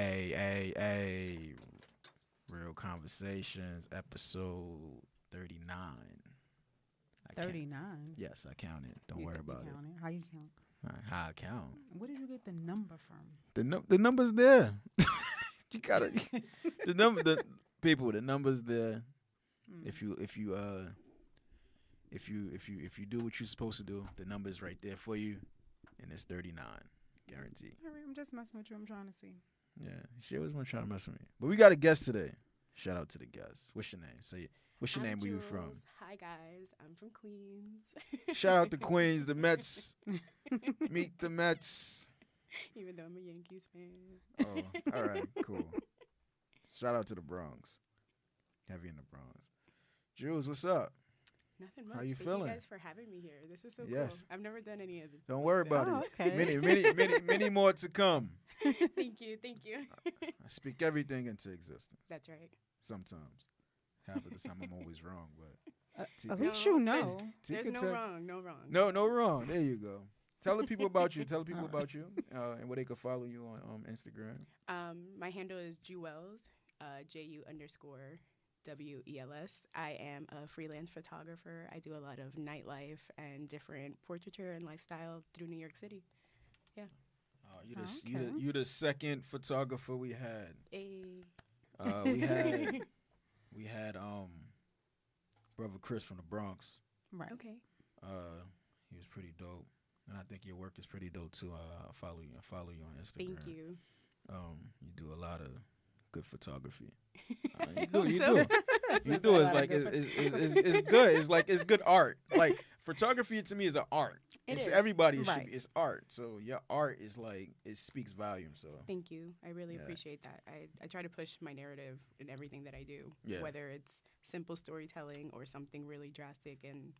Hey. Real Conversations, episode 39. 39? Yes, I counted. Don't worry about it. How you count? How I count? Where did you get the number from? The number's there. You gotta the number's there. If you do what you're supposed to do, the number's right there for you, and it's 39, guaranteed. All right, I'm just messing with you. I'm trying to see. Yeah, she always want to try to mess with me. But we got a guest today. Shout out to the guest. What's your name? Say, what's your name? Where you from? Hi guys, I'm from Queens. Shout out to Queens, the Mets. Meet the Mets. Even though I'm a Yankees fan. Oh, all right, cool. Shout out to the Bronx. Heavy in the Bronx. Jules, what's up? Nothing much. How you Thank feeling? you guys for having me here. This is so Yes. cool. I've never done any of this. Don't worry about it. Okay. Many more to come. Thank you. I speak everything into existence. That's right. Sometimes. Half of the time I'm always wrong, but At least you know. There's no wrong. No wrong. There you go. Tell the people about you. Tell the people about you and where they can follow you on Instagram. My handle is Jewels, JU_WELS. I am a freelance photographer. I do a lot of nightlife and different portraiture and lifestyle through New York City. Yeah. You the second photographer we had. We had brother Chris from the Bronx. Right. Okay. He was pretty dope, and I think your work is pretty dope too. I follow you on Instagram. Thank you. You do a lot of good photography. You do. It's like it's good. It's like it's good art. Like photography to me is an art. It is. To everybody, Right. it's art. So your art is like it speaks volume. So Thank you. I really Yeah. appreciate that. I try to push my narrative in everything that I do, Yeah. whether it's simple storytelling or something really drastic and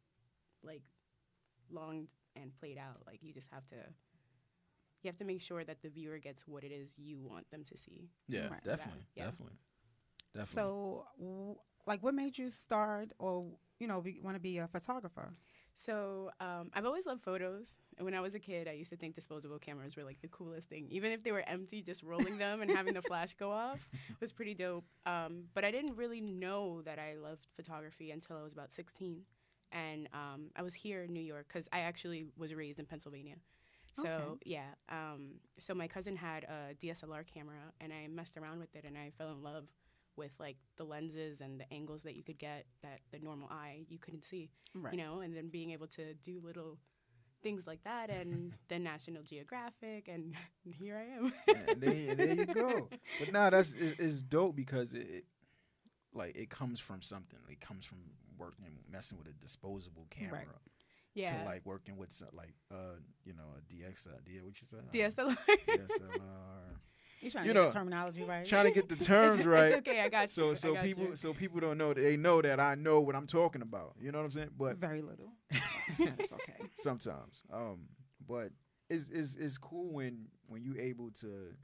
like long and played out. Like you have to make sure that the viewer gets what it is you want them to see. yeah, Right. definitely. So, what made you start or, want to be a photographer? So I've always loved photos. And when I was a kid, I used to think disposable cameras were like the coolest thing. Even if they were empty, just rolling them and having the flash go off was pretty dope. But I didn't really know that I loved photography until I was about 16. And I was here in New York because I actually was raised in Pennsylvania. So, Okay. yeah. So my cousin had a DSLR camera, and I messed around with it, and I fell in love with, like, the lenses and the angles that you could get that the normal eye you couldn't see, Right. and then being able to do little things like that, and then National Geographic, and here I am. And there you go. But nah, it's dope because it comes from something. It comes from messing with a disposable camera. Right. Yeah. To like working with a DX, what you said? DSLR. DSLR. You're trying to get the terminology right. Trying to get the terms right. It's okay, I got you. So people don't know. They know that I know what I'm talking about. You know what I'm saying? But Very little. That's okay. sometimes. But it's cool when you able to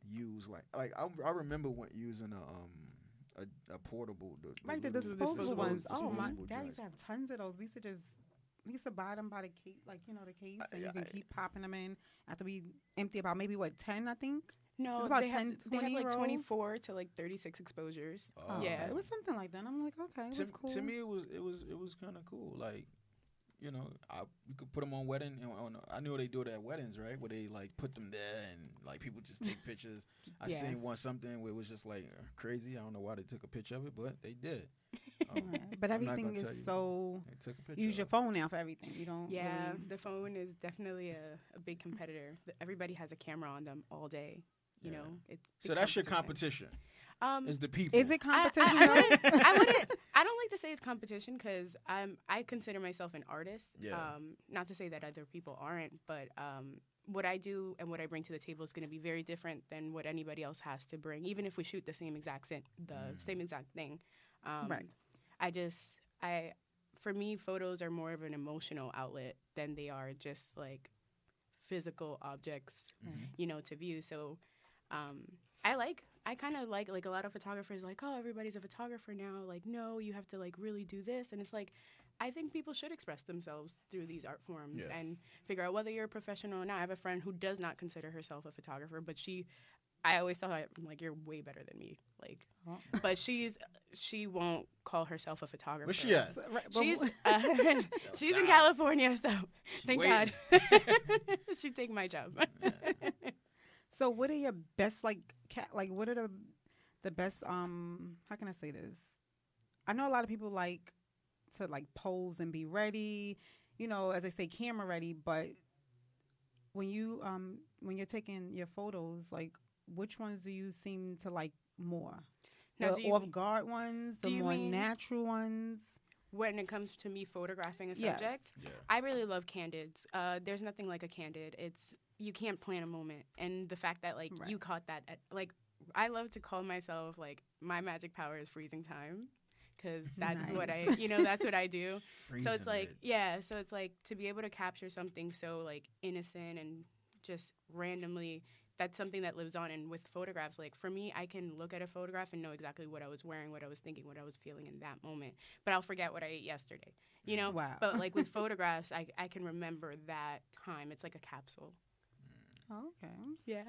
use like I remember using a portable Right, the disposable ones. Oh, my dad used to have tons of those. We used to buy them by the case, the case, and you can keep popping them in after we empty about maybe 10, I think. No, It's about they 10, have 20 like rolls. 24 to like 36 exposures. Oh, Yeah. it was something like that. I'm like, okay, it was cool. To me, it was kind of cool. Like, you could put them on wedding. I knew they do it at weddings, right? Where they like put them there and like people just take pictures. I Yeah. seen something where it was just like crazy. I don't know why they took a picture of it, but they did. Right. But I'm not everything gonna is tell you. so. They took a picture. Use your phone now for everything. You don't. Yeah, really- the phone is definitely a big competitor. Everybody has a camera on them all day. You Yeah. know, it's So big that's your competition. Is the people? Is it competition? I don't like to say it's competition because I consider myself an artist. Yeah. Not to say that other people aren't, but what I do and what I bring to the table is going to be very different than what anybody else has to bring, even if we shoot the same exact thing. Right. For me, photos are more of an emotional outlet than they are just like physical objects, to view. So I kind of like a lot of photographers like, oh, everybody's a photographer now. Like, no, you have to like really do this. And it's like, I think people should express themselves through these art forms and figure out whether you're a professional or not. I have a friend who does not consider herself a photographer, but she I always tell her, I'm like, you're way better than me. Like, but she won't call herself a photographer. Where's she at? She's in California, so thank God. She'd take my job. So what are your best, like what are the best, how can I say this? I know a lot of people like to like pose and be ready, you know, as I say, camera ready, but when you're taking your photos, like which ones do you seem to like more? Now, The off-guard ones, the more natural ones? When it comes to me photographing a subject, yeah. I really love candids. There's nothing like a candid. You can't plan a moment. And the fact that, like, you caught that, I love to call myself, like, my magic power is freezing time. Because that's what that's what I do. So it's like, so it's like to be able to capture something so, like, innocent and just randomly, that's something that lives on. And with photographs, like, for me, I can look at a photograph and know exactly what I was wearing, what I was thinking, what I was feeling in that moment. But I'll forget what I ate yesterday, you know? Wow. But, like, with photographs, I can remember that time. It's like a capsule. Oh, okay. Yeah.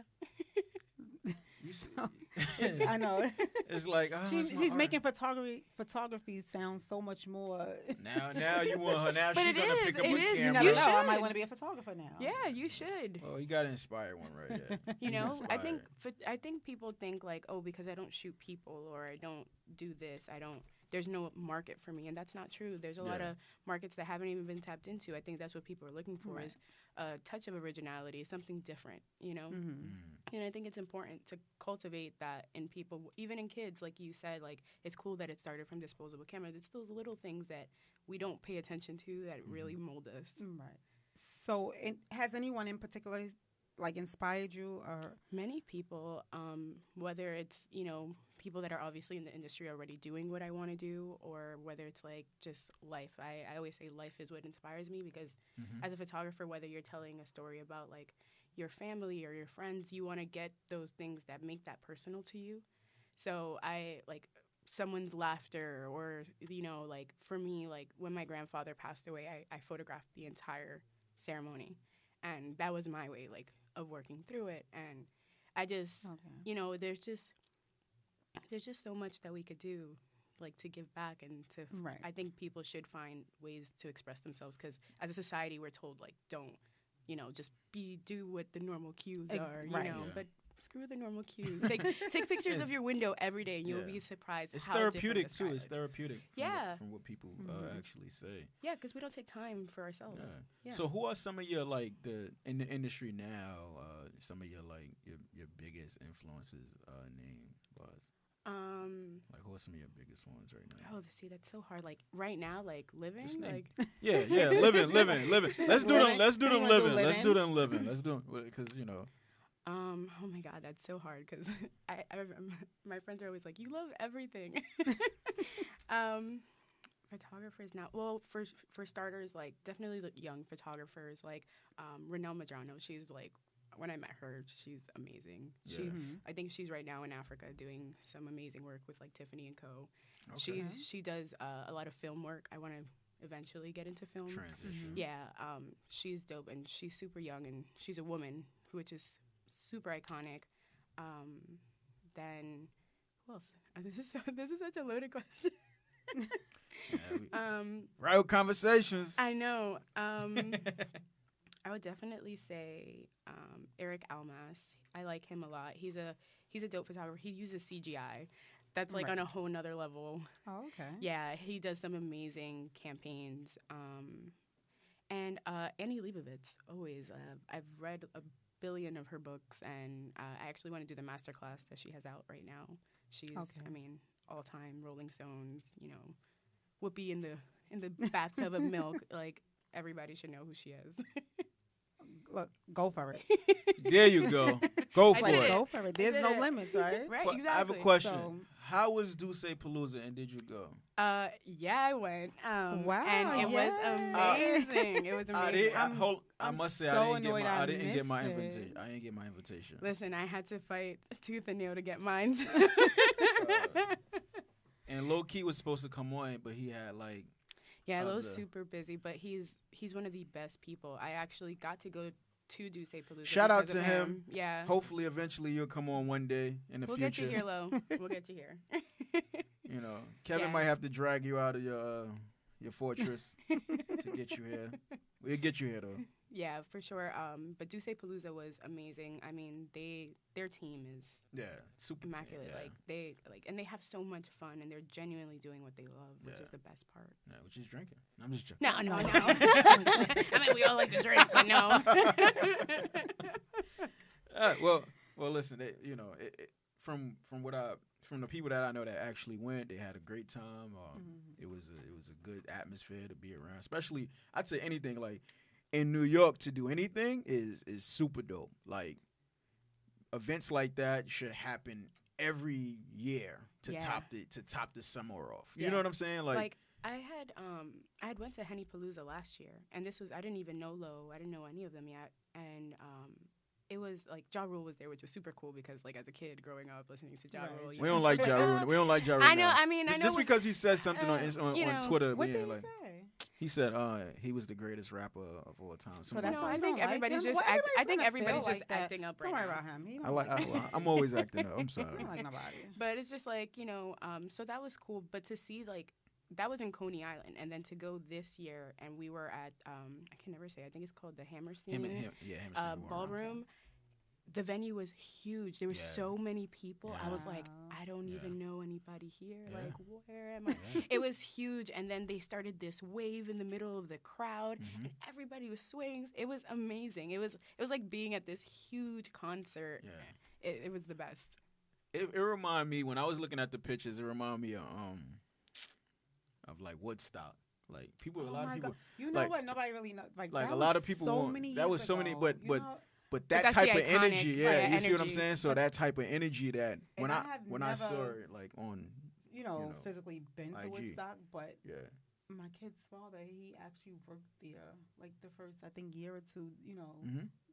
I know. It's like she's making photography sound so much more. Now you want her. Now she's gonna pick up a camera. You never know. I might want to be a photographer now. Yeah, you should. Oh, you gotta inspire one right here. You know, I think people think like, oh, because I don't shoot people or I don't do this, there's no market for me, and that's not true. There's a lot of markets that haven't even been tapped into. I think that's what people are looking for is a touch of originality, something different, you know? And I think it's important to cultivate that in people, even in kids, like you said, like it's cool that it started from disposable cameras. It's those little things that we don't pay attention to that really mold us. Right. So has anyone in particular like inspired you or? Many people, whether it's, you know, people that are obviously in the industry already doing what I want to do, or whether it's like just life. I always say life is what inspires me because as a photographer, whether you're telling a story about like your family or your friends, you want to get those things that make that personal to you. So I like someone's laughter or, you know, like for me, like when my grandfather passed away, I photographed the entire ceremony, and that was my way like of working through it. And I just, you know, there's just so much that we could do, like to give back and to. I think people should find ways to express themselves because as a society, we're told like don't, you know, just do what the normal cues are, you know. But screw the normal cues. Take pictures of your window every day, and you'll be surprised. It's how therapeutic too. It's therapeutic. From what people actually say. Yeah, because we don't take time for ourselves. Yeah. So who are some of your like in the industry now? Some of your like your biggest influences name was. Like who are some of your biggest ones right now? Oh, see, that's so hard. Like right now, like living, like living. Let's do them living. Let's do them living. Let's do them because you know. Oh my God, that's so hard because I my friends are always like, you love everything. Photographers now, well, for starters, like definitely the young photographers, like Renelle Madrano. She's like, when I met her, she's amazing. I think she's right now in Africa doing some amazing work with like Tiffany and Co. Okay. She does a lot of film work. I want to eventually get into film. Transition. Yeah, she's dope and she's super young and she's a woman, which is super iconic. Then who else? This is such a loaded question. Right conversations. I know. I would definitely say Eric Almas. I like him a lot. He's a dope photographer. He uses CGI. That's like on a whole nother level. Oh, okay. Yeah, he does some amazing campaigns. And Annie Leibovitz, always. I've read a billion of her books, and I actually want to do the masterclass that she has out right now. She's, I mean, all-time Rolling Stones, you know, Whoopi in the bathtub of milk. Like, everybody should know who she is. Look, go for it. There you go. Go for it. Go for it. There's no limits, right? Right, exactly. I have a question. How was Dusse Palooza, and did you go? Yeah, I went. Wow, and it was amazing. It was amazing. I must say, I didn't get my invitation. I didn't get my invitation. Listen, I had to fight tooth and nail to get mine. And Low Key was supposed to come on, but he had like. Yeah, Lo's super busy, but he's one of the best people. I actually got to go to Dusse Palooza. Shout out because to of him. Yeah. Hopefully, eventually, you'll come on one day in the We'll future. get you here, Lo. We'll get you here. You know, Kevin Yeah. might have to drag you out of your fortress to get you here. We'll get you here though. Yeah, for sure. But Dusse Palooza was amazing. I mean, their team is Yeah, super team, immaculate. yeah. And they have so much fun, and they're genuinely doing what they love, which is the best part. Yeah, which is drinking. I'm just joking. No. I mean, we all like to drink, but no. Well, listen. From the people that I know that actually went, they had a great time. It was a good atmosphere to be around. Especially, I'd say anything like in New York to do anything is super dope. Like events like that should happen every year to top the summer off. You know what I'm saying? Like I had went to Henny Palooza last year, and I didn't even know Lo. I didn't know any of them yet, and it was like Ja Rule was there, which was super cool because like as a kid growing up listening to Ja Rule, we don't like Ja Rule. We don't like Ja Rule. I know. Now. I mean, I know. Just because he says something on Twitter, What did he like, say? he said he was the greatest rapper of all time. So that's why I you think don't like everybody's him? just Well, I think everybody's feel just like that. acting up Don't right worry now. about him. He don't I'm always acting up. I'm sorry. He don't like nobody. But it's just like, so that was cool. But to see like that was in Coney Island, and then to go this year, and we were at I can never say. I think it's called the Hammerstein Hammerstein Ballroom. The venue was huge. There were so many people. Yeah. I was like, I don't even know anybody here. Yeah. Like, where am I? It was huge. And then they started this wave in the middle of the crowd, and everybody was swaying. It was amazing. It was like being at this huge concert. Yeah. It was the best. It reminded me, when I was looking at the pictures, it reminded me of like Woodstock. Like people, a lot of people. God. You know like, what? Nobody really knows. Like a that lot was of people. So many. That was years so many, ago, but that that's type the of iconic, energy, you energy. see what I'm saying? So that type of energy that when I saw it like on, physically been to IG. Woodstock, but yeah. my kid's father, he actually worked there, like the first, I think, year or two,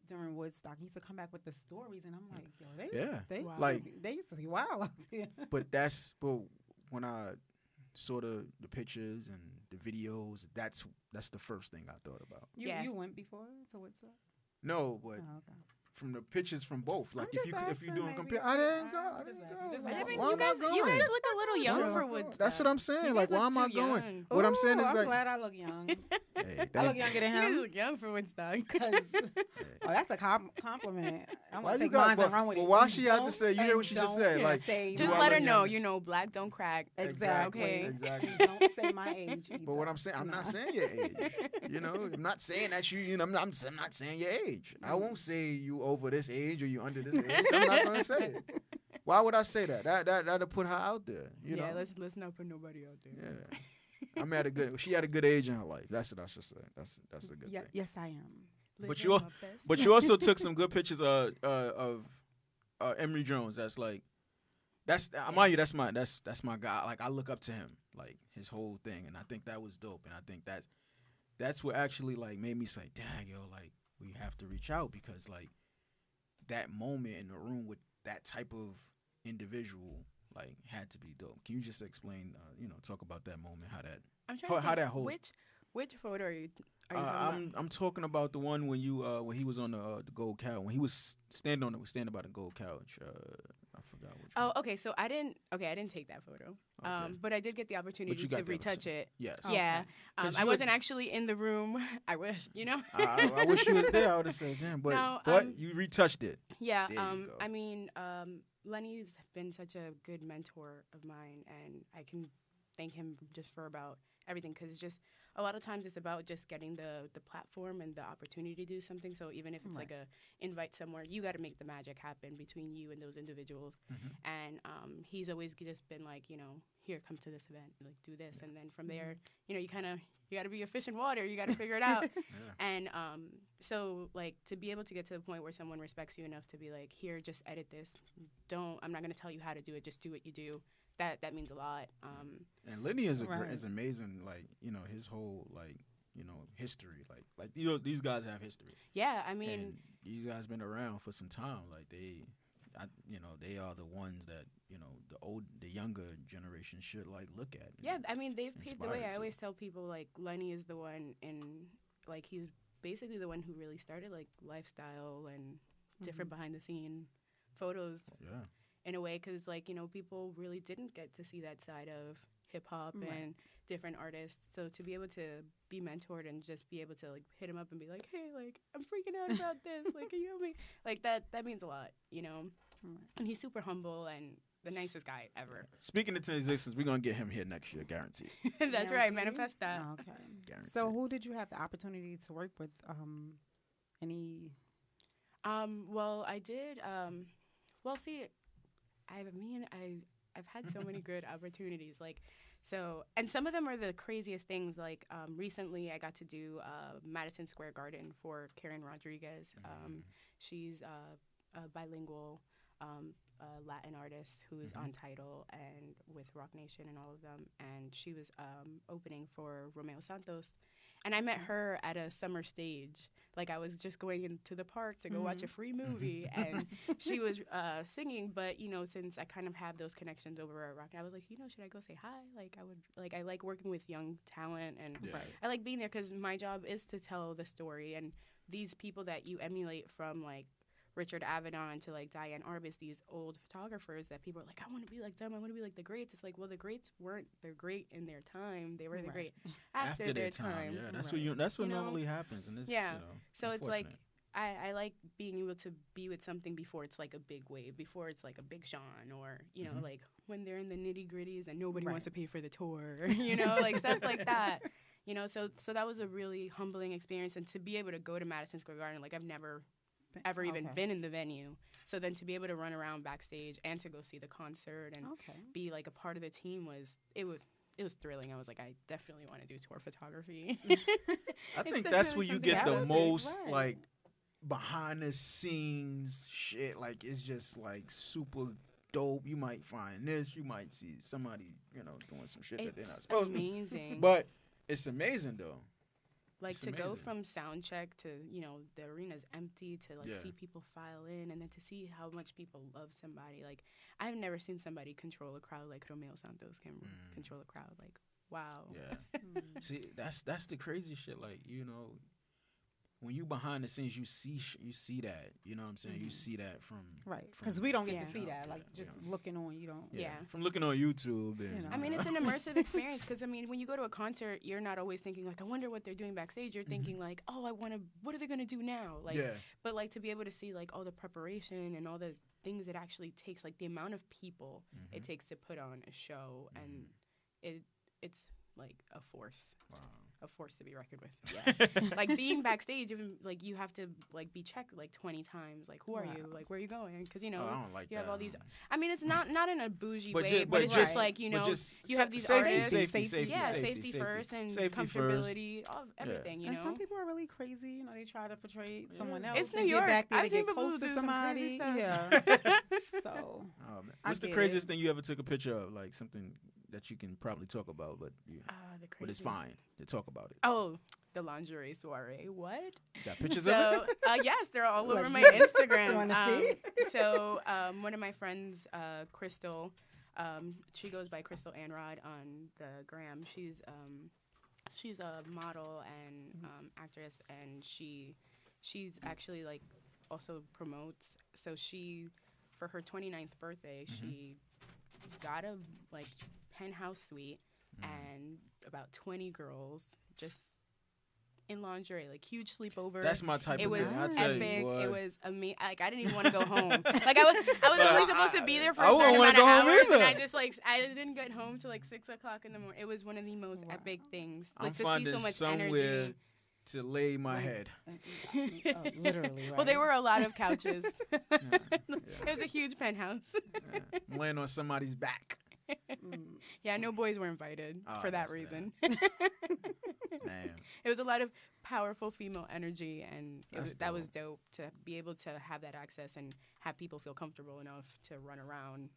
during Woodstock. He used to come back with the stories, and I'm like, yo, they used to be wild out there. But when I saw the pictures and the videos, that's the first thing I thought about. You went before to Woodstock? No, but okay. From the pictures from both, like if you doing compare, I didn't go. I mean, Why you am I guys going? look a little young for Woodstock. That's what I'm saying. You Like, guys why look am I too going? young. What I'm saying is I'm like, glad I look young. hey, I look younger than him. You look young for Woodstock. That's a compliment. I'm why gonna you take mine got? and run with it. Well, why she had to say? You hear what she just said? Like, Just let her know, black don't crack. Exactly. Okay. Exactly. Don't say my age. Either. But what I'm saying, I'm not saying your age. I'm not saying that I'm not saying your age. I won't say you over this age or you under this age. I'm not gonna say it. Why would I say that? That'll put her out there. You know? Let's not put nobody out there. Yeah. She had a good age in her life. That's what I should say. That's a good thing. Yes, I am. But you also took some good pictures of Emory Jones. Mind you, that's my guy. Like, I look up to him, like his whole thing, and I think that was dope. And I think that's what actually like made me say, dang, yo, like we have to reach out, because like that moment in the room with that type of individual like had to be dope. Can you just explain, talk about that moment, how that whole which photo are you talking about? I'm talking about the one when you when he was on the gold couch, when he was standing by the gold couch. I forgot which one. Oh, okay. So I didn't take that photo. Okay. But I did get the opportunity to retouch it. Yes. Yeah. Okay. I wasn't actually in the room. I wish, I wish you was there. I would have said, damn. But No, but you retouched it. Yeah. There you go. I mean, Lenny's been such a good mentor of mine, and I can thank him just for about everything, because it's just a lot of times it's about just getting the platform and the opportunity to do something. So even if it's like a invite somewhere, you got to make the magic happen between you and those individuals. And he's always just been like, here, come to this event, like do this, and then from there, you got to be a fish in water. You got to figure it out. And so like to be able to get to the point where someone respects you enough to be like, here, just edit this. I'm not gonna tell you how to do it. Just do what you do. That means a lot. And Lenny is is amazing. Like his whole history. Like these guys have history. Yeah, I mean, and these guys been around for some time. Like they are the ones that the younger generation should like look at. Yeah, I mean they've paved the way. I to. always tell people like Lenny is the one, and like he's basically the one who really started like lifestyle and different behind the scene photos in a way, because like, you know, people really didn't get to see that side of hip hop and different artists. So to be able to be mentored and just be able to like hit him up and be like, hey, like I'm freaking out about this, like can you help me, like that means a lot, you know. And he's super humble and the nicest guy ever. Speaking into existence, we're gonna get him here next year, guaranteed. That's right, manifest that. Oh, okay. Guaranteed. So who did you have the opportunity to work with? Any? Well, I did. Well, see, I've had so many good opportunities. Like, so, and some of them are the craziest things. Like, recently I got to do Madison Square Garden for Karen Rodriguez. She's a bilingual Latin artist who's on Tidal and with Roc Nation and all of them. And she was opening for Romeo Santos. And I met her at a summer stage. Like, I was just going into the park to go watch a free movie, and she was singing. But, you know, since I kind of have those connections over at Roc, I was like, you know, should I go say hi? Like, I like working with young talent, and I like being there because my job is to tell the story. And these people that you emulate, from, like, Richard Avedon to like Diane Arbus, these old photographers that people are like, I want to be like them. I want to be like the greats. It's like, well, the greats weren't the great in their time. They were the great after their time. Yeah, that's what normally happens. And so it's like I like being able to be with something before it's like a big wave, before it's like a Big Sean, or you know, like when they're in the nitty gritties and nobody wants to pay for the tour, you know, like stuff like that. You know, so that was a really humbling experience, and to be able to go to Madison Square Garden, like I've never ever even been in the venue. So then to be able to run around backstage and to go see the concert and be like a part of the team was thrilling. I was like, I definitely want to do tour photography. I think that's where you get the most like behind the scenes shit. Like, it's just like super dope. You might find this, you might see somebody, you know, doing some shit that they're not supposed to. Amazing. But it's amazing though. Like, to go from sound check to, you know, the arena's empty, to like see people file in, and then to see how much people love somebody. Like, I've never seen somebody control a crowd like Romeo Santos can control a crowd. Like, wow. Yeah. See, that's the crazy shit. Like, you know, when you behind the scenes, you see that. You know what I'm saying? You see that from because we don't get to see that. Like, just looking on, you don't. Yeah. From looking on YouTube. And, you know. I mean, it's an immersive experience, because I mean, when you go to a concert, you're not always thinking like, I wonder what they're doing backstage. You're thinking like, oh, what are they gonna do now? Like, but like to be able to see like all the preparation and all the things it actually takes, like the amount of people it takes to put on a show, and it's like a force. Wow. A force to be reckoned with. Yeah. Like being backstage, even like you have to like be checked like 20 times. Like, who are you? Like, where are you going? Because you know I don't like you that. have all these. I mean, it's not in a bougie way, but it's just like, you know, you have these artists. Safety first and comfortability, everything. You know. And some people are really crazy. You know, they try to portray someone else. It's New York. Get back there I've to seen get people close do to some crazy somebody. stuff. Yeah. So. What's the craziest thing you ever took a picture of? Like something that you can probably talk about, but it's fine to talk about it. Oh, the lingerie soiree. What? You got pictures of it? Yes, they're all over my Instagram. You want to see? So one of my friends, Crystal, she goes by Crystal Anrod on the gram. She's a model and actress, and she's actually like also promotes. So she, for her 29th birthday, she got a like penthouse suite and about 20 girls just in lingerie, like huge sleepover. That's my type of thing. It was epic. You, it was amazing. Like, I didn't even want to go home. Like, I was only supposed to be there for a I certain amount of hours, either. and I didn't get home till like 6 o'clock in the morning. It was one of the most epic things. Like, I'm to see so much somewhere energy. To lay my head. Literally, right? Well, there were a lot of couches. It was a huge penthouse. I'm laying on somebody's back. Yeah, no boys were invited for that reason. Damn. It was a lot of powerful female energy, and that was dope to be able to have that access and have people feel comfortable enough to run around,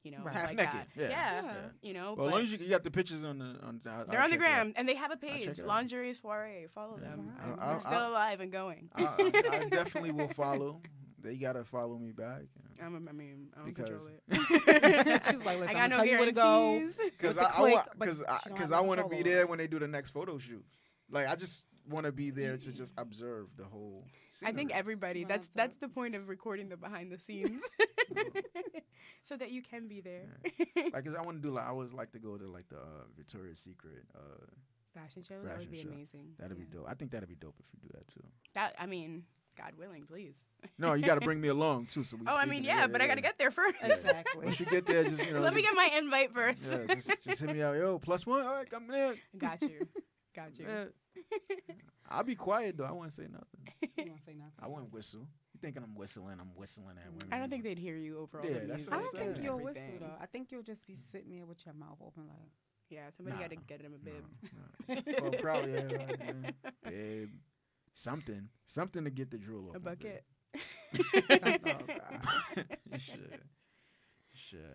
you know, half like naked. that. Yeah. You know. Well, as long as you got the pictures on the they're on the gram, and they have a page, Lingerie Soiree. Follow them. They're still alive and going. I definitely will follow. They gotta follow me back. I don't control it. She's like, listen, I got no guarantees. Because I want to be there when they do the next photo shoot. Like, I just want to be there to just observe the whole I think scenery. everybody. Well, That's the point of recording the behind the scenes, so that you can be there. Like, 'cause I want to do, like, I always like to go to, like, the Victoria's Secret Fashion show. That would be fashion show. amazing. That'd be dope. I think that'd be dope if you do that too. That I mean, God willing, please. No, you got to bring me along too. So we. Oh, I mean, yeah, but I gotta get there first. Exactly. Once you get there, just Let me get my invite first. Yeah, just hit me out. Yo, +1. All right, come in. Got you. Yeah. I'll be quiet though. I won't say nothing. You won't say nothing. I won't whistle. You thinking I'm whistling? I'm whistling at women. I don't think they'd hear you over all Yeah, the that's music. what I I'm don't saying. think you'll whistle everything. though. I think you'll just be sitting there with your mouth open like. Yeah, somebody Nah. got to get him a bib. No. Well, probably, yeah, right, yeah. Babe. Something to get the drool off. A bucket. Oh, God. You should.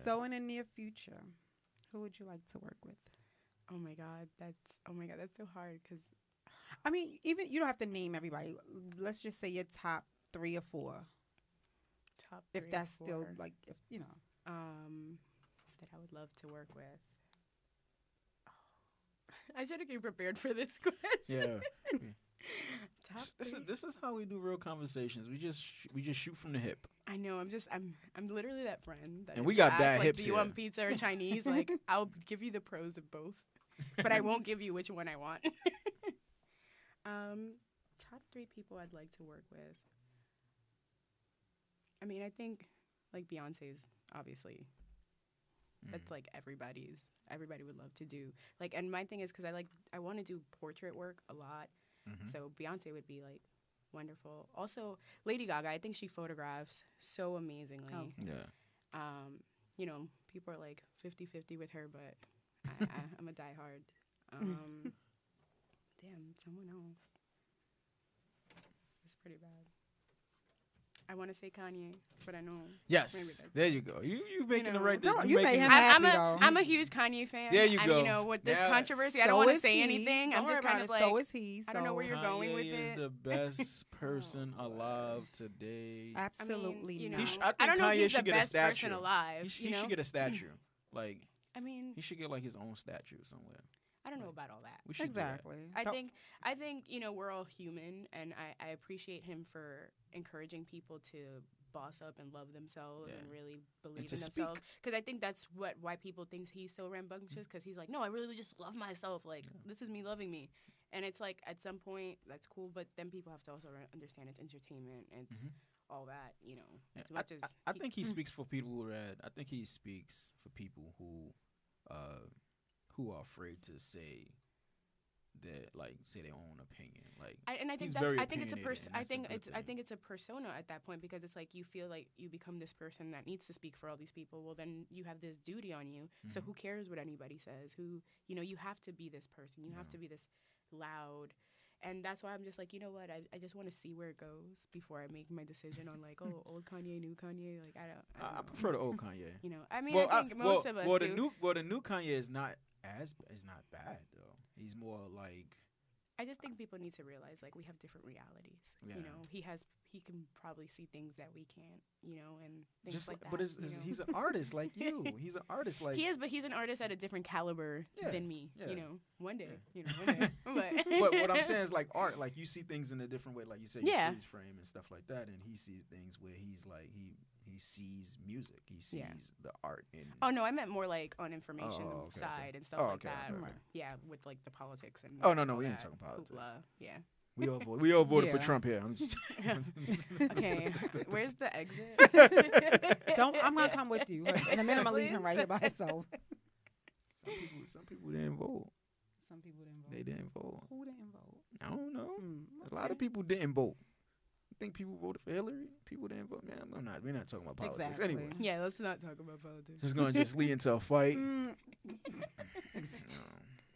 So in the near future, who would you like to work with? Oh my God, that's so hard because I mean, even you don't have to name everybody. Let's just say your top 3 or 4, top. if 3 or that's still 4, like, if you know. that I would love to work with. I should have came prepared for this question. Yeah. Top This 3? is how we do real conversations. We just shoot from the hip. I know. I'm literally that friend. That And if we you got ask, bad like, hips do you here. want pizza or Chinese? Like, I'll give you the pros of both, but I won't give you which one I want. Top 3 people I'd like to work with. I mean, I think like Beyonce's obviously. That's like everybody would love to do. Like, and my thing is because I want to do portrait work a lot. Mhm. So Beyonce would be like wonderful. Also, Lady Gaga, I think she photographs so amazingly. Okay. Yeah. You know, people are like 50-50 with her, but I'm a diehard. Damn, someone else. It's pretty bad. I want to say Kanye, but I know. Maybe Yes. that's- There you go. You making the know. right. Don't- you you made making him the- happy, though. I'm a huge Kanye fan. There you and, go. You know, with this Now- controversy, I So don't want to is say he. anything. Don't I'm worry just kind about of it. like, So is he. I don't know where so- you're going with Kanye is it. the best person Oh, alive today. Absolutely you know, not. I don't know Kanye if he's should the get a best statue. person alive. He you know? should get a statue. Like, I mean, he should get like his own statue somewhere. I don't know about all that. We should do that. Exactly. I Don't- think you know we're all human, and I appreciate him for encouraging people to boss up and love themselves Yeah. and really believe to in speak. themselves. Because I think that's why people think he's so rambunctious. Because he's like, no, I really just love myself. Like this is me loving me, and it's like at some point that's cool, but then people have to also understand it's entertainment. And it's all that, you know. Yeah, As much as I think he speaks for people I think he speaks for people who are afraid to say their own opinion. Like, I think he's that's very I think it's a opinionated, person. and I that's a think good it's I thing. think it's a persona at that point because it's like you feel like you become this person that needs to speak for all these people. Well, then you have this duty on you. So who cares what anybody says? Who you have to be this person. You have to be this loud. And that's why I'm just like, you know what? I just want to see where it goes before I make my decision on like, oh, old Kanye, new Kanye. Like I don't I know. prefer the old Kanye. You know, I mean, I think most of us well, do. the new Kanye is not not bad though. He's more like, I just think people need to realize like we have different realities. Yeah. You know, he can probably see things that we can't. You know, and things just like that. but you know? he's an artist like you. He's an artist like He is, but he's an artist at a different caliber Yeah, than me. yeah. You know, one day. You know, one day. But But what I'm saying is like art. Like you see things in a different way. Like you said, Yeah. you freeze frame and stuff like that, and he sees things where he's like he sees music. He sees Yeah. the art in. oh no, I meant more like on information Oh, okay, side okay. and stuff Oh, like okay, that. okay, or- okay. Yeah, with like the politics and. Oh, no, all we ain't that talking politics. hoopla. Yeah. We all voted for Yeah. Trump here. I'm just, Okay, where's the exit? I'm gonna come with you. In a minute, I'm gonna leave him right here by himself. some people didn't vote. Some people didn't vote. They didn't vote. Who didn't vote? I don't know. A lot okay. of people didn't vote. I think people voted for Hillary. People didn't vote. Man, we're not talking about politics. Exactly. Anyway, Yeah, let's not talk about politics. it's gonna just lead into a fight. Mm.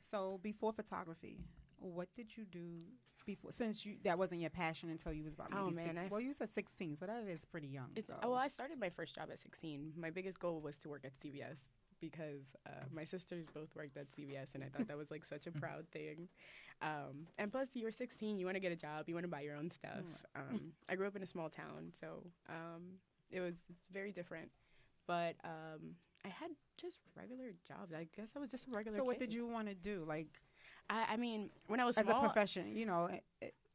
So before photography, what did you do before? Since that wasn't your passion until you was about maybe Oh, man, 16. Well, you said 16, so that is pretty young. It's, so. well, I started my first job at 16. My biggest goal was to work at CVS because my sisters both worked at CVS, and I thought that was like such a proud thing. And plus, you're 16, you want to get a job, you want to buy your own stuff. I grew up in a small town, so it's very different. But I had just regular jobs. I guess I was just a regular So what kid. did you want to do? Like, I mean, when I was as small, a profession,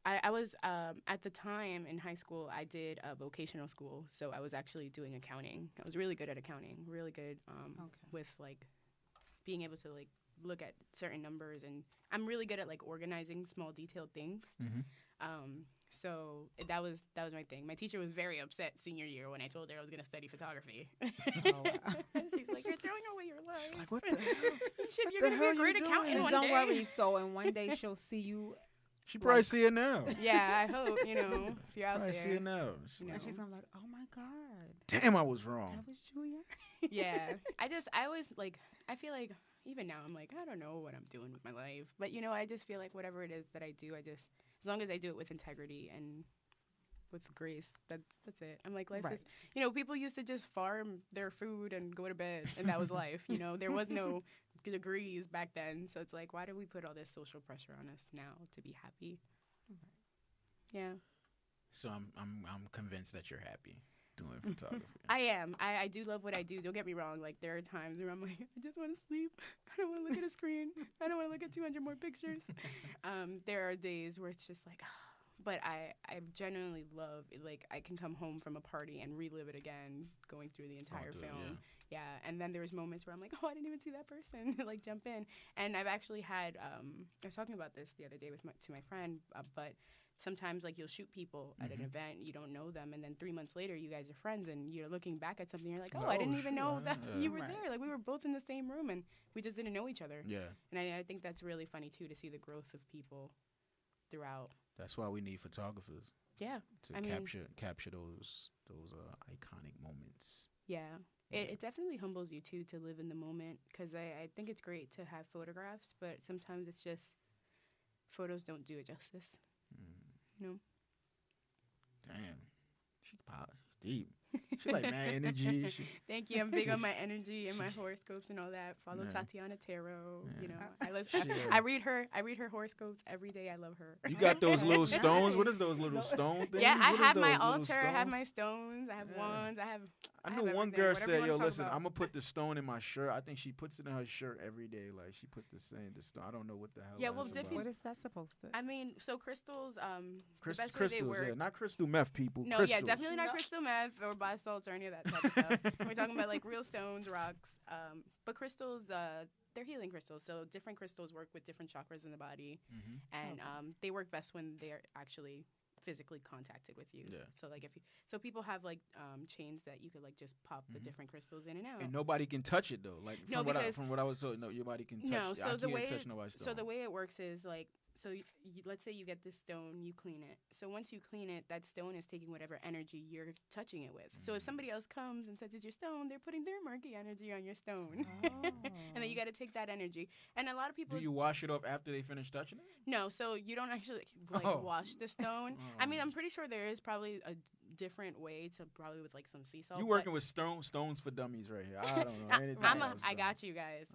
I was at the time in high school. I did a vocational school, so I was actually doing accounting. I was really good at accounting, really good with like being able to like look at certain numbers, and I'm really good at like organizing small detailed things. So that was my thing. My teacher was very upset senior year when I told her I was going to study photography. She's like, "You're throwing away your life." She's like, what the hell? You're going to be a great accountant And one don't day. worry. So, and one day she'll see you. She probably see it now. Yeah, I hope, if you're out Probably there. see it now. And she's gonna be like, "Oh my God, Damn, I was wrong. that was Julia." Yeah. I always like, I feel like even now I'm like, I don't know what I'm doing with my life. But, I just feel like whatever it is that I do, as long as I do it with integrity and with grace, that's it. I'm like, life is, people used to just farm their food and go to bed, and that was life. There was no degrees back then. So it's like, why do we put all this social pressure on us now to be happy? Yeah. So I'm convinced that you're happy doing photography. I am. I do love what I do. Don't get me wrong. Like, there are times where I'm like, I just want to sleep. I don't want to look at a screen. I don't want to look at 200 more pictures. There are days where it's just like, but I genuinely love, like, I can come home from a party and relive it again, going through the entire film. Yeah, and then there's moments where I'm like, I didn't even see that person, like, jump in. And I've actually had, I was talking about this the other day to my friend, but sometimes, like, you'll shoot people at an event, you don't know them, and then 3 months later, you guys are friends, and you're looking back at something, you're like, I didn't even know that you were there. Like, we were both in the same room, and we just didn't know each other. Yeah. And I think that's really funny, too, to see the growth of people throughout. That's why we need photographers. Yeah. To capture those iconic moments. Yeah. It definitely humbles you, too, to live in the moment, because I think it's great to have photographs, but sometimes it's just photos don't do it justice. No. Damn. She's deep. She like mad energy. Thank you. I'm big on my energy and my horoscopes and all that. Follow Tatiana Tarot. I read her horoscopes every day. I love her. You got those little stones? What is those little stone things? Yeah, I have my altar. I have my stones. I have wands. I know one girl said, "Yo, listen, I'm gonna put the stone in my shirt." I think she puts it in her shirt every day. Like, she put the stone. I don't know what the hell. Yeah, well, what is that supposed to? I mean, so crystals. The best crystals, way they work. Yeah, not crystal meth, people. No, crystals. Yeah, definitely not crystal meth or bath salts or any of that type of stuff. We're talking about like real stones, rocks. But crystals, they're healing crystals. So different crystals work with different chakras in the body, and they work best when they're actually physically contacted with you. Yeah. So like people have like chains that you could like just pop the different crystals in and out. And nobody can touch it though. Like from what I was told, nobody can touch. No, so the way nobody's stone. So the way it works is like. So let's say you get this stone, you clean it. So once you clean it, that stone is taking whatever energy you're touching it with. So if somebody else comes and touches your stone, they're putting their murky energy on your stone. And then you got to take that energy. And a lot of people... Do you wash it off after they finish touching it? No, so you don't actually wash the stone. I mean, I'm pretty sure there is probably a different way to probably with like some sea salt. You working with stones for dummies right here. I don't know anything. I got you guys.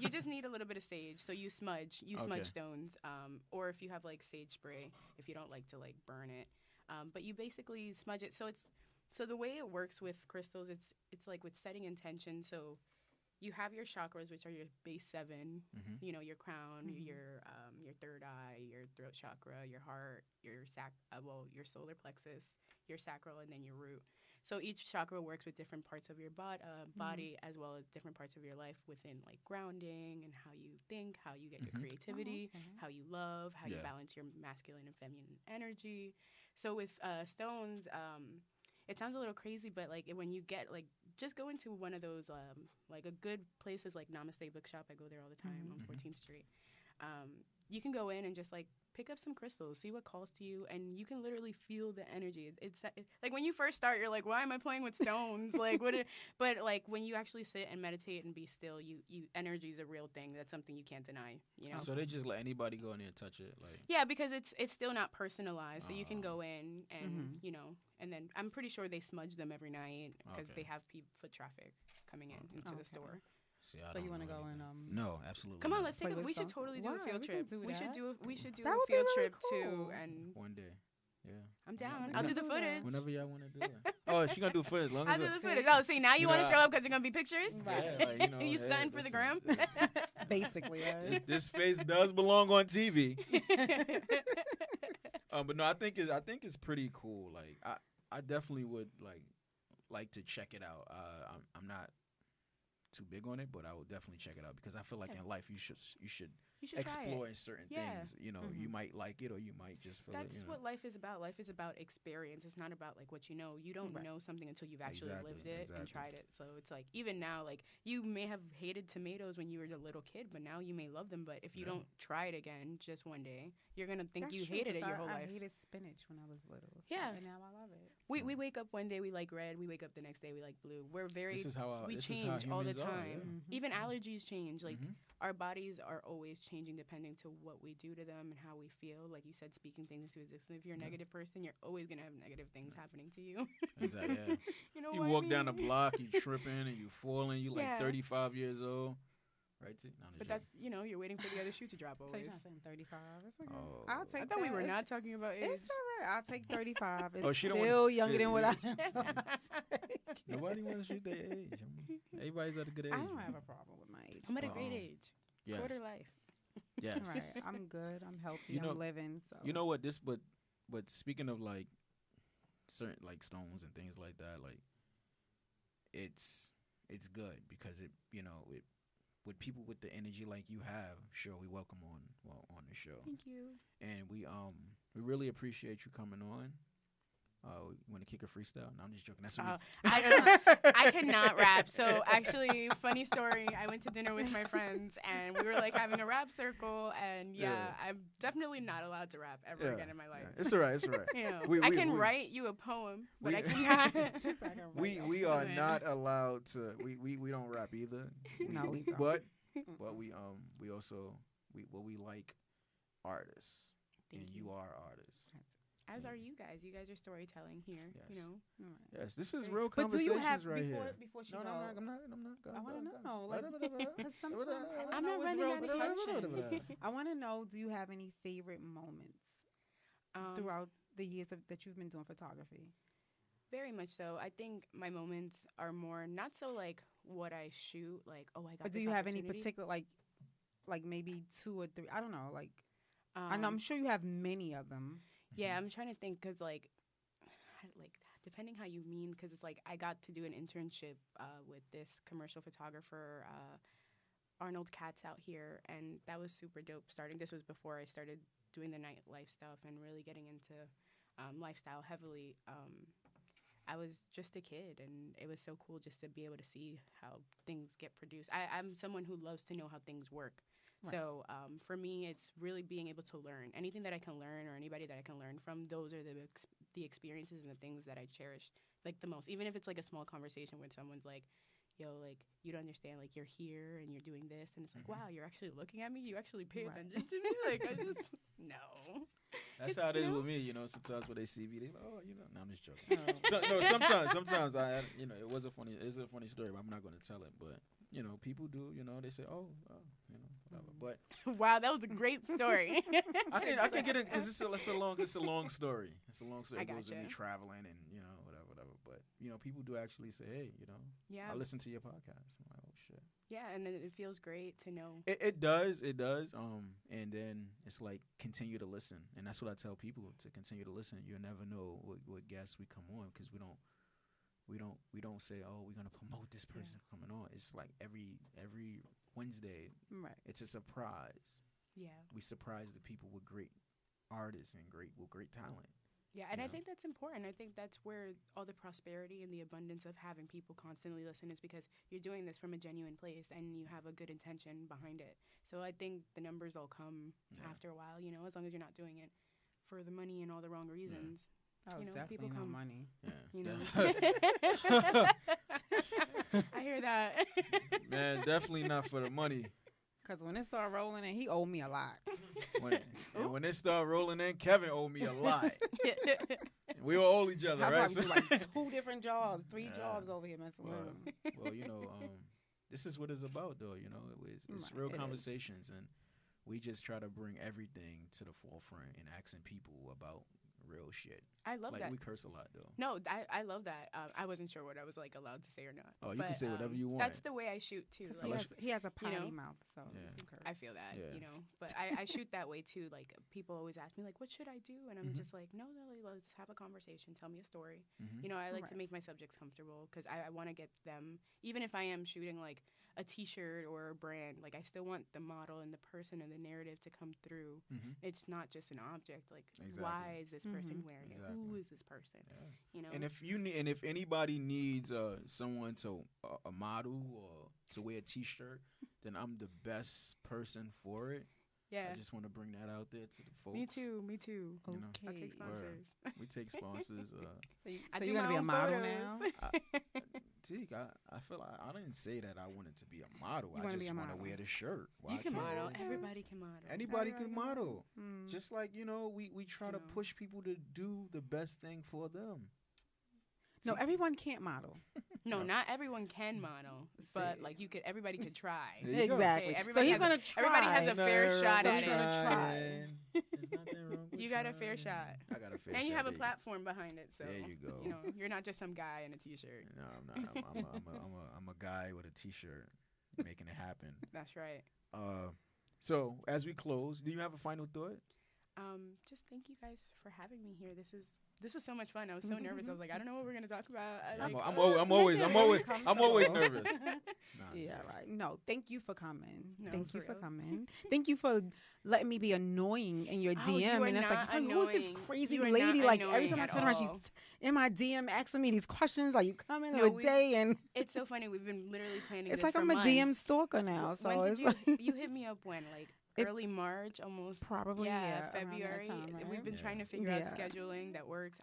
You just need a little bit of sage, so you smudge stones, or if you have like sage spray, if you don't like to like burn it, but you basically smudge it. So the way it works with crystals, it's like with setting intention. So you have your chakras, which are your base 7, your crown, your third eye, your throat chakra, your heart, your solar plexus, your sacral, and then your root. So each chakra works with different parts of your body as well as different parts of your life within like grounding and how you think, how you get your creativity, how you love, how you balance your masculine and feminine energy. So with stones, it sounds a little crazy, but like when you get like, just go into one of those like a good places like Namaste Bookshop. I go there all the time on 14th Street. You can go in and just like pick up some crystals, see what calls to you, and you can literally feel the energy. It's like when you first start, you're like, why am I playing with stones? Like what? But like when you actually sit and meditate and be still, you energy is a real thing. That's something you can't deny. So they just let anybody go in there and touch it, like. Yeah, because it's still not personalized. So you can go in and and then I'm pretty sure they smudge them every night because they have foot traffic coming into the store. See, so you want to go and No, absolutely. Come on, let's take. We should totally do a field trip. We should do a field really trip cool. too. And one day, yeah. I'm down. I'll do the footage. Whenever y'all want to do it. Oh, she gonna do footage. I'll do the footage. Oh, see, now you want to show up because it's gonna be pictures. Yeah, like, you stunting for the gram. Basically, This face does belong on TV. But no, I think it's pretty cool. Like I definitely would like to check it out. I'm not too big on it, but I will definitely check it out because I feel like in life you should explore certain things. You know, you might like it or you might just feel That's it. what life is about. Life is about experience. It's not about like what you know. You don't know something until you've actually lived it and tried it. So it's like even now, like you may have hated tomatoes when you were a little kid, but now you may love them. But if you don't try it again, just one day, you're gonna think That's you true, hated it your whole I life. I hated spinach when I was little. So, Yeah. and now I love it. We wake up one day we like red. We wake up the next day we like blue. We're very we change all the time. Even allergies change. Like our bodies are always changing depending to what we do to them and how we feel. Like you said, speaking things into existence. If you're a negative person, you're always gonna have negative things happening to you. Exactly. Yeah. You know you what walk I down the mean? block, you tripping and you falling. You like 35 years old, right? But that's you're waiting for the other shoe to drop So always. you're not saying 35. It's okay. Oh. I'll take I thought we that. were not talking about age. It's all right. I'll take 35. It's she don't still wanna- younger than what I yeah. am. So I'll take it. Nobody wants to shoot their age. I mean, everybody's at a good age. I don't have a problem with my age. I'm at a great age. Yes. Quarter life. Yes. Right. I'm good. I'm healthy. You know- I'm living. So You know what? But speaking of like certain like stones and things like that, like it's good because it with people with the energy like you have, sure we welcome on the show. Thank you. And we really appreciate you coming on. You want to kick a freestyle? No, I'm just joking. That's what I cannot rap. So actually, funny story. I went to dinner with my friends, and we were like having a rap circle. And I'm definitely not allowed to rap ever again in my life. Yeah. It's all right. It's all right. You know, I can write you a poem, but I cannot. we are not allowed to. We don't rap either. No, we don't. But we also we like artists, Thank and you. you are artists. As are you guys. You guys are storytelling here. Yes. You know. Right. Yes, this is real But do conversations you have right before here. before she No, goes? I'm not. Go, I want to go. know, like, 'cause sometimes I I'm wanna not know running what's out of real time. touching. I want to know, do you have any favorite moments throughout the years that you've been doing photography? Very much so. I think my moments are more not so like what I shoot, like I got. But do this you have any opportunity. particular like maybe 2 or 3? I don't know. Like I know I'm sure you have many of them. Yeah, I'm trying to think because like depending how you mean, because it's like I got to do an internship with this commercial photographer, Arnold Katz out here, and that was super dope. This was before I started doing the nightlife stuff and really getting into lifestyle heavily. I was just a kid, and it was so cool just to be able to see how things get produced. I'm someone who loves to know how things work. Right. So for me, it's really being able to learn. Anything that I can learn or anybody that I can learn from, those are the experiences and the things that I cherish like the most. Even if it's like a small conversation where someone's like, yo, like, you don't understand, like, you're here and you're doing this. And it's like, wow, you're actually looking at me? You actually pay attention to me? Like, I just, no. That's how it is with me, sometimes when they see me, they like, oh, no, I'm just joking. Sometimes I, it's a funny story, but I'm not going to tell it. But, people do, they say, oh, whatever. But wow, that was a great story. I can get it because it's a long story. It's a long story. I It goes gotcha. with me traveling and whatever. But people do actually say, hey, yeah. I listen to your podcast. I'm like, oh shit. Yeah, and it feels great to know. It does. And then it's like continue to listen, and that's what I tell people, to continue to listen. You'll never know what guests we come on, because we don't say, oh, we're gonna promote this person coming on. It's like every Wednesday, right? It's a surprise. Yeah, we surprise the people with great artists and great talent. Yeah, and I think that's important. I think that's where all the prosperity and the abundance of having people constantly listen is, because you're doing this from a genuine place and you have a good intention behind it. So I think the numbers all come after a while, as long as you're not doing it for the money and all the wrong reasons. Oh, definitely people come. no money. Yeah. I hear that. Man, definitely not for the money. Because when it started rolling in, he owed me a lot. When it started rolling in, Kevin owed me a lot. We all owe each other, right? So like 2 different jobs, 3 jobs over here messing with him. Well, this is what it's about, though. It's real conversations, and we just try to bring everything to the forefront and asking people about real shit. I love Like that. we curse a lot though. No, I love that. I wasn't sure what I was like allowed to say or not. Oh, you but, can say whatever you want. That's the way I shoot too. 'Cause Like, he has a you know, potty mouth, so Yeah. you can curse. I feel that, Yeah. you know. But I shoot that way too. Like people always ask me like, what should I do? And I'm just like, no, let's have a conversation. Tell me a story. Mhm. You know, I like to Right. make my subjects comfortable because I want to get them, even if I am shooting like a T-shirt or a brand, like I still want the model and the person and the narrative to come through. Mhm. It's not just an object. Like, Exactly. why is this person wearing it? Who Exactly. is this person? Yeah. You know. And if you need, and if anybody needs someone to a model or to wear a T-shirt, then I'm the best person for it. yeah. I just want to bring that out there to the folks. Me too. Me too. You know. I'll Okay. take sponsors. We take sponsors. I So do you're gonna my be a own model photos. now? Teak, I feel like I didn't say that I wanted to be a model. You I wanna be just a want to model. wear the shirt. Why You can can't- model. Okay. Everybody can model. Anybody Everybody can can model. Mm. Just like, we try You to know. push people to do the best thing for them. No, See- everyone can't model. No, No. not everyone can model, but See. like everybody could try. There you go. Exactly. Okay, so everybody he's has a- gonna try. everybody has a fair shot So at he's it. gonna try. There's nothing wrong with You got a fair trying. shot. I got a fair shot. And you have a there platform behind it, so There you go. you know you're not just some guy in a T-shirt. No, I'm not. I'm a guy with a T-shirt making it happen. That's right. So as we close, do you have a final thought? Just thank you guys for having me here. This was so much fun. I was so nervous. I was like, I don't know what we're gonna talk about. I'm always nervous. Nah, Yeah, right. No, thank you for coming. No, Thank you for for real. coming. Thank you for letting me be annoying in your Oh, DM. you are And it's like, not who's this annoying. crazy You are lady? not Like every annoying time I at turn around, she's all. in my DM asking me these questions. Are you coming No, to a we- day? And It's so funny. We've been literally planning. it's this like for I'm a DM months. stalker now. So When did it's you like you hit me up when It- early March almost Probably, yeah, around that February. time, right? We've been Yeah. trying to figure out Yeah. scheduling that works.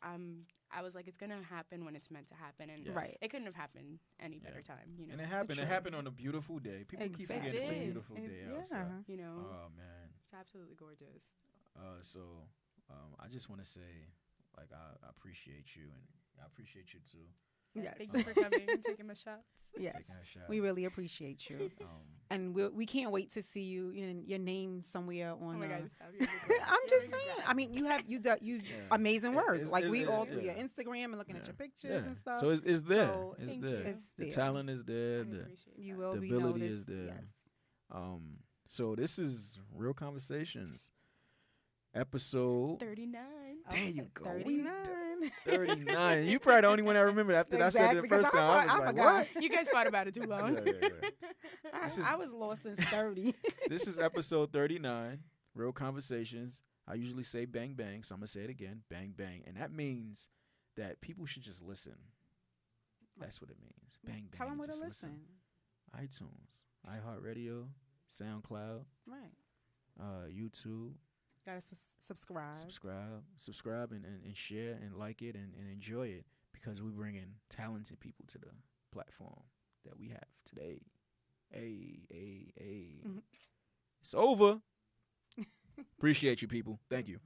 I was like, it's gonna happen when it's meant to happen, and Yes. Right. it couldn't have happened any Yeah. better time. You know. And it happened. Sure. It happened on a beautiful day. People keep forgetting it's a Exactly. beautiful day outside. You know, Oh man. it's absolutely gorgeous. So I just want to say, like, I appreciate you, and I appreciate you too. Yes. Thank you for coming and taking my shots. Yes. Taking a shot. We really appreciate you. And we can't wait to see you in your name somewhere on. Oh my God, stop. You're I'm just saying. I mean, you Yeah. amazing work. It's- Like it's- we it's- all through your yeah. Instagram and looking at Yeah. your pictures Yeah. and stuff. So it's there. So It's thank there. you. It's The there. talent is there. I The appreciate You that. will the be ability noticed. is there. Yes. So this is Real Conversations, episode 39. There you Okay, go. 39. 39. You probably the only one that remembered after I said it the Exactly, 'cause first time. I was like, forgot. what? You guys fought about it too long. Yeah. This is- I was lost since 30. This is episode 39, Real Conversations. I usually say bang bang, so I'm gonna say it again, bang bang, and that means that people should just listen. That's what it means. Bang bang. Tell them where to just listen. iTunes, iHeartRadio, SoundCloud, Right. YouTube. Gotta subscribe. Subscribe, and share and like it and enjoy it, because we're bringing talented people to the platform that we have today. Hey. Mhm. It's over. Appreciate you, people. Thank you.